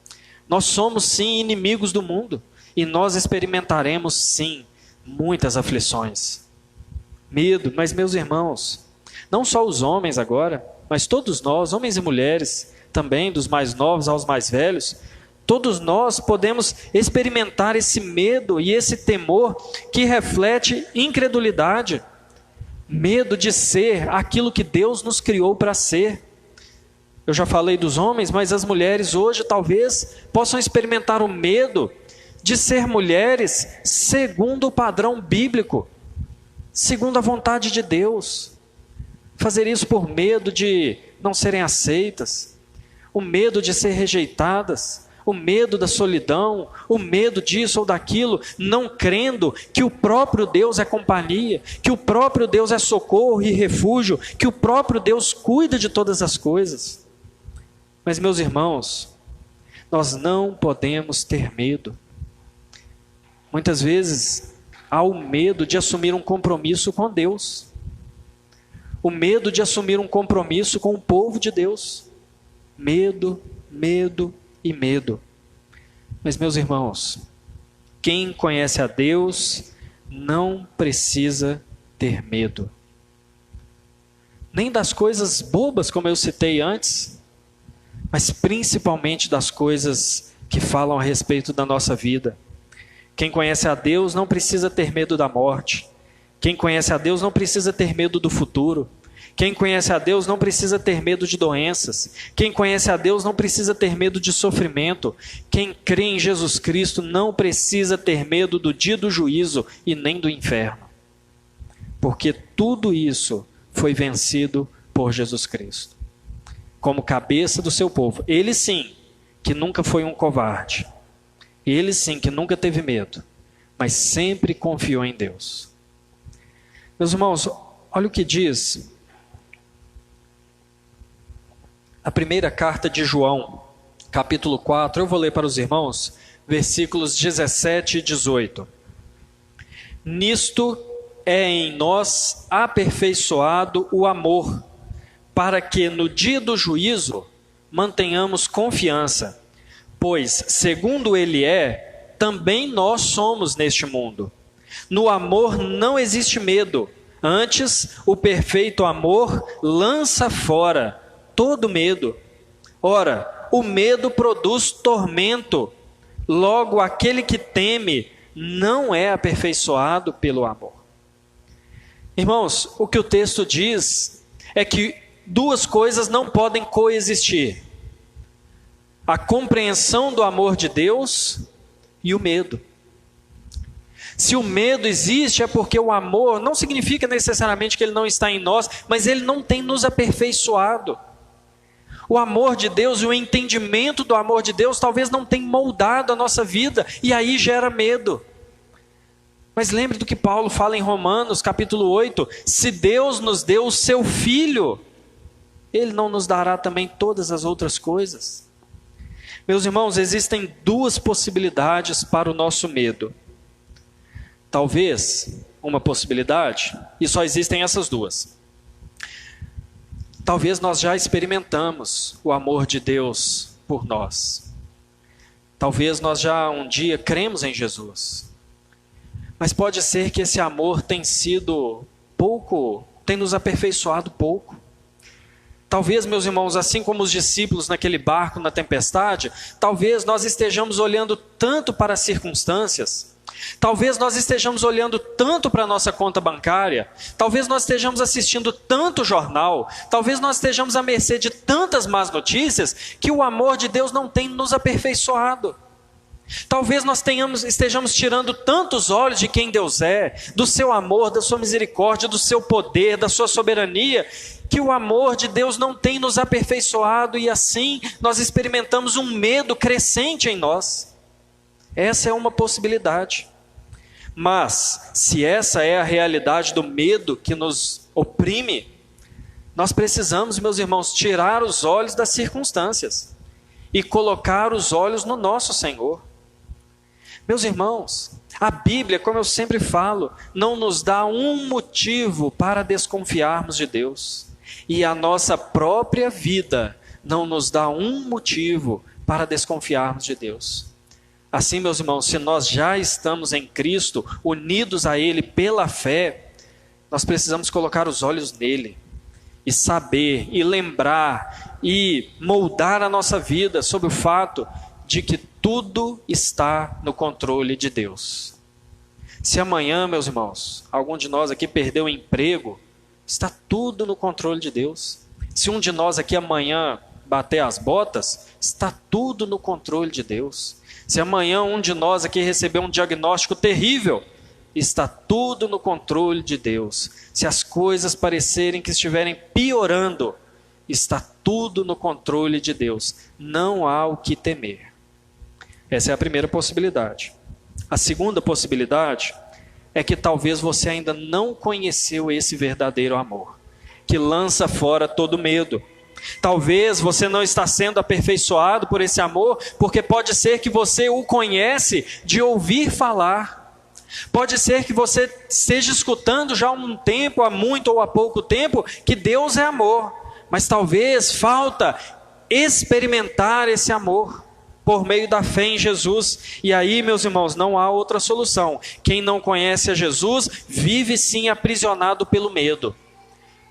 nós somos sim inimigos do mundo e nós experimentaremos sim muitas aflições. Medo, mas meus irmãos, não só os homens agora, mas todos nós, homens e mulheres, também dos mais novos aos mais velhos, todos nós podemos experimentar esse medo e esse temor que reflete incredulidade. Medo de ser aquilo que Deus nos criou para ser. Eu já falei dos homens, mas as mulheres hoje talvez possam experimentar o medo de ser mulheres segundo o padrão bíblico, segundo a vontade de Deus. Fazer isso por medo de não serem aceitas, o medo de ser rejeitadas, o medo da solidão, o medo disso ou daquilo, não crendo que o próprio Deus é companhia, que o próprio Deus é socorro e refúgio, que o próprio Deus cuida de todas as coisas. Mas, meus irmãos, nós não podemos ter medo. Muitas vezes há o medo de assumir um compromisso com Deus, o medo de assumir um compromisso com o povo de Deus. Medo, medo e medo. Mas, meus irmãos, quem conhece a Deus não precisa ter medo. Nem das coisas bobas, como eu citei antes, mas principalmente das coisas que falam a respeito da nossa vida. Quem conhece a Deus não precisa ter medo da morte. Quem conhece a Deus não precisa ter medo do futuro. Quem conhece a Deus não precisa ter medo de doenças. Quem conhece a Deus não precisa ter medo de sofrimento. Quem crê em Jesus Cristo não precisa ter medo do dia do juízo e nem do inferno. Porque tudo isso foi vencido por Jesus Cristo. Como cabeça do seu povo. Ele sim, que nunca foi um covarde. Ele sim, que nunca teve medo. Mas sempre confiou em Deus. Meus irmãos, olha o que diz a primeira carta de João, capítulo 4, eu vou ler para os irmãos, versículos 17 e 18. Nisto é em nós aperfeiçoado o amor, para que no dia do juízo mantenhamos confiança, pois, segundo ele é, também nós somos neste mundo. No amor não existe medo, antes o perfeito amor lança fora todo medo. Ora, o medo produz tormento, logo aquele que teme não é aperfeiçoado pelo amor. Irmãos, o que o texto diz é que duas coisas não podem coexistir: a compreensão do amor de Deus e o medo. Se o medo existe é porque o amor não significa necessariamente que ele não está em nós, mas ele não tem nos aperfeiçoado. O amor de Deus e o entendimento do amor de Deus talvez não tenha moldado a nossa vida, e aí gera medo. Mas lembre do que Paulo fala em Romanos, capítulo 8, se Deus nos deu o seu Filho, Ele não nos dará também todas as outras coisas? Meus irmãos, existem duas possibilidades para o nosso medo. Talvez uma possibilidade, e só existem essas duas. Talvez nós já experimentamos o amor de Deus por nós. Talvez nós já um dia cremos em Jesus. Mas pode ser que esse amor tenha sido pouco, tem nos aperfeiçoado pouco. Talvez, meus irmãos, assim como os discípulos naquele barco na tempestade, talvez nós estejamos olhando tanto para as circunstâncias, talvez nós estejamos olhando tanto para a nossa conta bancária, talvez nós estejamos assistindo tanto jornal, talvez nós estejamos à mercê de tantas más notícias, que o amor de Deus não tem nos aperfeiçoado. Talvez nós estejamos tirando tantos olhos de quem Deus é, do seu amor, da sua misericórdia, do seu poder, da sua soberania, que o amor de Deus não tem nos aperfeiçoado, e assim nós experimentamos um medo crescente em nós. Essa é uma possibilidade. Mas, se essa é a realidade do medo que nos oprime, Nós precisamos, meus irmãos, tirar os olhos das circunstâncias e colocar os olhos no nosso Senhor. Meus irmãos, a Bíblia, como eu sempre falo, não nos dá um motivo para desconfiarmos de Deus. E a nossa própria vida não nos dá um motivo para desconfiarmos de Deus. Assim, meus irmãos, se nós já estamos em Cristo, unidos a Ele pela fé, nós precisamos colocar os olhos nele e saber, e lembrar, e moldar a nossa vida sobre o fato de que tudo está no controle de Deus. Se amanhã, meus irmãos, algum de nós aqui perdeu o emprego, está tudo no controle de Deus. Se um de nós aqui amanhã bater as botas, está tudo no controle de Deus. Se amanhã um de nós aqui receber um diagnóstico terrível, está tudo no controle de Deus. Se as coisas parecerem que estiverem piorando, está tudo no controle de Deus. Não há o que temer. Essa é a primeira possibilidade. A segunda possibilidade é que talvez você ainda não conheceu esse verdadeiro amor, que lança fora todo medo. Talvez você não está sendo aperfeiçoado por esse amor, porque pode ser que você o conhece de ouvir falar. Pode ser que você esteja escutando já há um tempo, há muito ou há pouco tempo, que Deus é amor. Mas talvez falta experimentar esse amor por meio da fé em Jesus. E aí, meus irmãos, não há outra solução. Quem não conhece a Jesus, vive sim aprisionado pelo medo.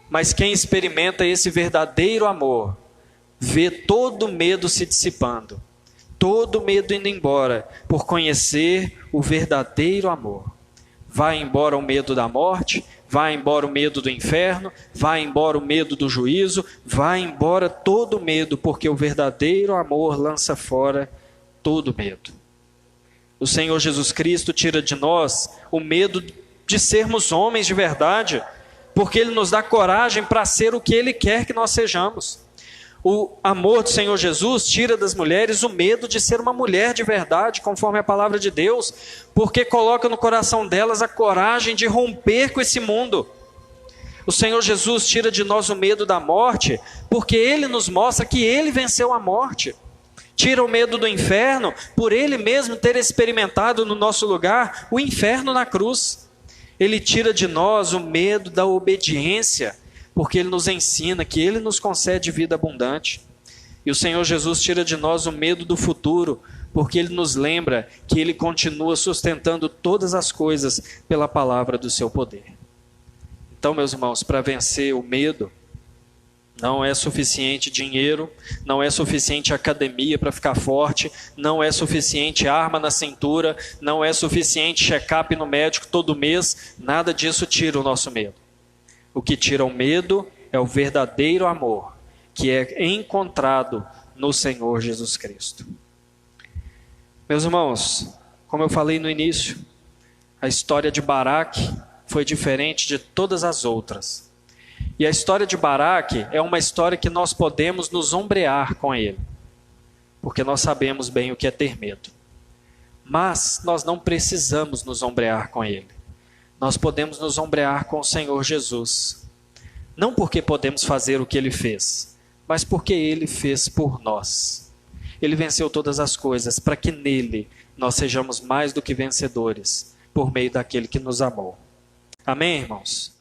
Mas quem experimenta esse verdadeiro amor, vê todo medo se dissipando, todo medo indo embora, por conhecer o verdadeiro amor. Vai embora o medo da morte, vai embora o medo do inferno, vai embora o medo do juízo, vai embora todo medo, porque o verdadeiro amor lança fora todo medo. O Senhor Jesus Cristo tira de nós o medo de sermos homens de verdade, porque Ele nos dá coragem para ser o que Ele quer que nós sejamos. O amor do Senhor Jesus tira das mulheres o medo de ser uma mulher de verdade, conforme a palavra de Deus, porque coloca no coração delas a coragem de romper com esse mundo. O Senhor Jesus tira de nós o medo da morte, porque Ele nos mostra que Ele venceu a morte. Tira o medo do inferno, por Ele mesmo ter experimentado no nosso lugar o inferno na cruz. Ele tira de nós o medo da obediência, porque Ele nos ensina que Ele nos concede vida abundante. E o Senhor Jesus tira de nós o medo do futuro, porque Ele nos lembra que Ele continua sustentando todas as coisas pela palavra do seu poder. Então, meus irmãos, para vencer o medo, não é suficiente dinheiro, não é suficiente academia para ficar forte, não é suficiente arma na cintura, não é suficiente check-up no médico todo mês, nada disso tira o nosso medo. O que tira o medo é o verdadeiro amor, que é encontrado no Senhor Jesus Cristo. Meus irmãos, como eu falei no início, a história de Baraque foi diferente de todas as outras. E a história de Baraque é uma história que nós podemos nos ombrear com ele, porque nós sabemos bem o que é ter medo. Mas nós não precisamos nos ombrear com ele. Nós podemos nos ombrear com o Senhor Jesus. Não porque podemos fazer o que ele fez, mas porque ele fez por nós. Ele venceu todas as coisas para que nele nós sejamos mais do que vencedores, por meio daquele que nos amou. Amém, irmãos?